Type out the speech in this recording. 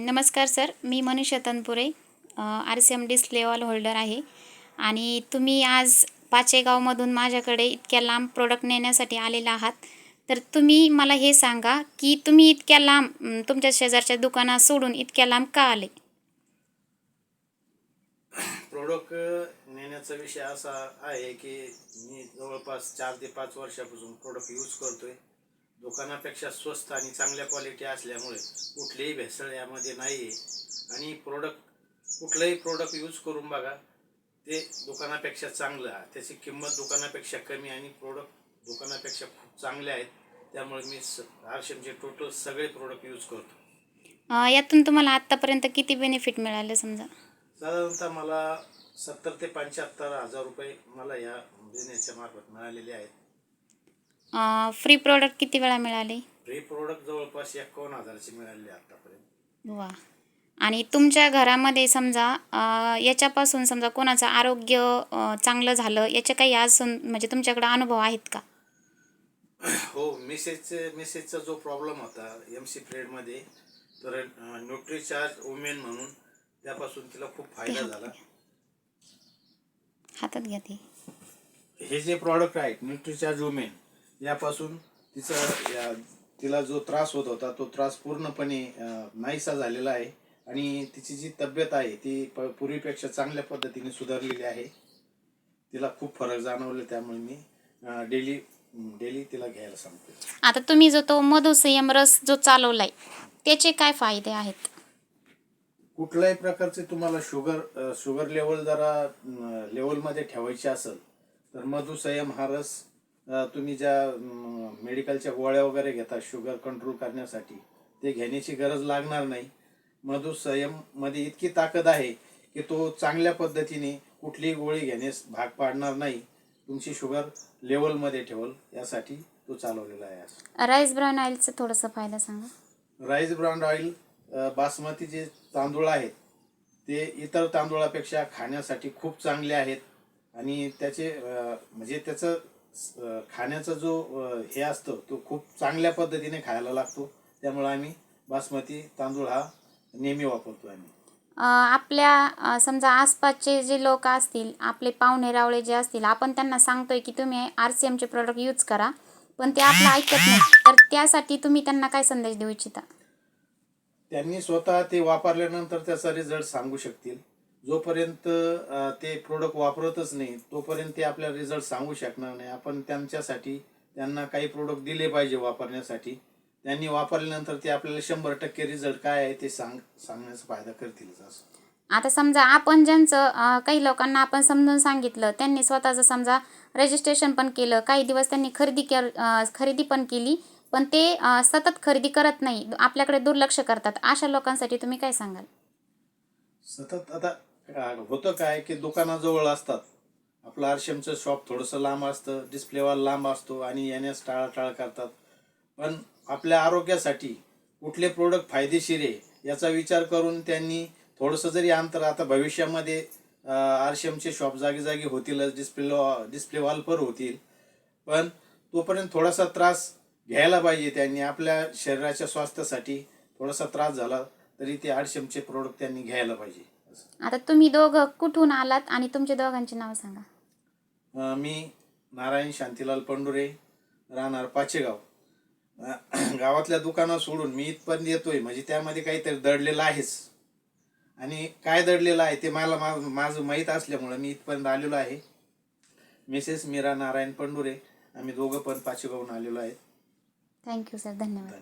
नमस्कार सर, मी Manisha Tanpure, RCM display wall holder आहे आणि तुम्ही आज पाचेगावमधून माझ्याकडे इतक्या लांब प्रोडक्ट नेण्यासाठी आलेला आहात. तर तुम्ही मला हे सांगा की तुम्ही इतक्या लांब तुमच्या शेजारच्या दुकानात सोडून इतक्या लांब का आले? प्रोडक्ट नेण्याचा विषय असा आहे की मी जवळपास 4 ते 5 वर्षापासून प्रोडक्ट यूज करतोय. दुकानापेक्षा स्वस्त आणि चांगल्या क्वालिटी असल्यामुळे कुठलीही भेसळ यामध्ये नाही आहे आणि कुठलंही प्रोडक्ट यूज करून बघा, ते दुकानापेक्षा चांगलं आहे. त्याची किंमत दुकानापेक्षा कमी आणि प्रोडक्ट दुकानापेक्षा खूप चांगले आहेत. त्यामुळे मी RCMचे टोटल सगळे प्रोडक्ट यूज करतो. यातून तुम्हाला आत्तापर्यंत किती बेनिफिट मिळाले? समजा साधारणतः मला 70 ते 75 हजार रुपये मला या बिझनेसच्या मार्फत मिळालेले आहेत. फ्री प्रोडक्ट किती वेळा मिळाले? फ्री प्रोडक्ट जवळपास 51 हजाराचे मिळाले आतापर्यंत. वा. आणि तुमच्या घरामध्ये समजा याच्यापासून समजा कोणाचं आरोग्य चांगलं झालं याचे काही आज म्हणजे तुमच्याकडे अनुभव आहेत का? हो, मिसेसचा जो प्रॉब्लेम होता MC पिरियडमध्ये, तर न्यूट्रीचार्ज वुमेन म्हणून त्यापासून तिला खूप फायदा झाला. हातात घ्या ते. हे जे प्रॉडक्ट आहेत न्यूट्रीचार्ज वुमेन, यापासून तिला जो त्रास होत होता तो त्रास पूर्णपणे नाहीसा झालेला आहे आणि तिची जी तब्येत आहे ती पूर्वीपेक्षा चांगल्या पद्धतीने सुधारलेली आहे. तिला खूप फरक जाणवले. त्यामुळे मी डेली तिला घ्यायला सांगतो. आता तुम्ही जो तो मधुसंयम रस जो चालवलाय त्याचे काय फायदे आहेत? कुठल्याही प्रकारचे तुम्हाला शुगर लेवल जरा लेवलमध्ये ठेवायची असेल तर मधुसंयम हा रस तुम्ही ज्या मेडिकलच्या गोळ्या वगैरे घेता शुगर कंट्रोल करण्यासाठी, ते घेण्याची गरज लागणार नाही. मधुसंयममध्ये इतकी ताकद आहे की तो चांगल्या पद्धतीने कुठलीही गोळी घेण्यास भाग पाडणार नाही, तुमची शुगर लेवलमध्ये ठेवल, यासाठी तो चालवलेला आहे. राईस ब्रान ऑइलचा थोडासा फायदा सांगा. राईस ब्रान ऑइल बासमती जे तांदूळ आहेत ते इतर तांदूळापेक्षा खाण्यासाठी खूप चांगले आहेत आणि त्याचे म्हणजे त्याचं खाण्याचा जो हे असतो तो खूप चांगल्या पद्धतीने खायला लागतो. त्यामुळे आम्ही बासमती तांदूळ हा नेहमी वापरतो. आम्ही आपल्या समजा आसपासचे जे लोक असतील, आपले पाहुणे रावळे जे असतील, आपण त्यांना सांगतोय की तुम्ही RCMचे प्रोडक्ट यूज करा, पण ते आपलं ऐकत नाही, तर त्यासाठी तुम्ही त्यांना काय संदेश देऊ इच्छिता? त्यांनी स्वतः ते वापरल्यानंतर त्याचा रिझल्ट सांगू शकतील. जोपर्यंत ते प्रोडक्ट वापरतच नाही तोपर्यंत ते आपल्याला रिझल्ट सांगू शकणार नाही. आपण त्यांना काही प्रोडक्ट दिले पाहिजे वापरण्यासाठी. त्यांनी वापरल्यानंतर ते आपल्याला 100% रिझल्ट काय आहे ते सांगण्याचा फायदा करतीलच. असं आता समजा आपण ज्यांचं काही लोकांना आपण समजून सांगितलं, त्यांनी स्वतःचं समजा रजिस्ट्रेशन पण केलं, काही दिवस त्यांनी खरेदी पण केली, पण ते सतत खरेदी करत नाही, आपल्याकडे दुर्लक्ष करतात, अशा लोकांसाठी तुम्ही काय सांगाल? सतत आता होतं काय की दुकानाजवळ असतात, आपलं RCMचं शॉप थोडंसं लांब असतं, डिस्प्लेवाला लांब असतो आणि येण्यास टाळाटाळ करतात. पण आपल्या आरोग्यासाठी कुठले प्रोडक्ट फायदेशीर आहे याचा विचार करून त्यांनी थोडंसं जरी अंतर, आता भविष्यामध्ये RCMचे शॉप जागी होतीलच, डिस्प्ले वॉल पर होतील, पण तोपर्यंत थोडासा त्रास घ्यायला पाहिजे. त्यांनी आपल्या शरीराच्या स्वास्थ्यासाठी थोडासा त्रास झाला तरी ते RCMचे प्रोडक्ट त्यांनी घ्यायला पाहिजे. आता तुम्ही दोघं कुठून आलात आणि तुमच्या दोघांची नाव सांगा. मी नारायण शांतीलाल पंडुरे, राहणार पाचेगाव. गावातल्या दुकानात सोडून मी इथपर्यंत येतोय म्हणजे त्यामध्ये काहीतरी दडलेलं आहेच, आणि काय दडलेलं आहे ते माझं माहीत असल्यामुळे मी इथपर्यंत आलेलो आहे. मिसेस मीरा नारायण पंडुरे, आम्ही दोघं पण पाचेगावहून आलेलो आहे. थँक्यू सर, धन्यवाद.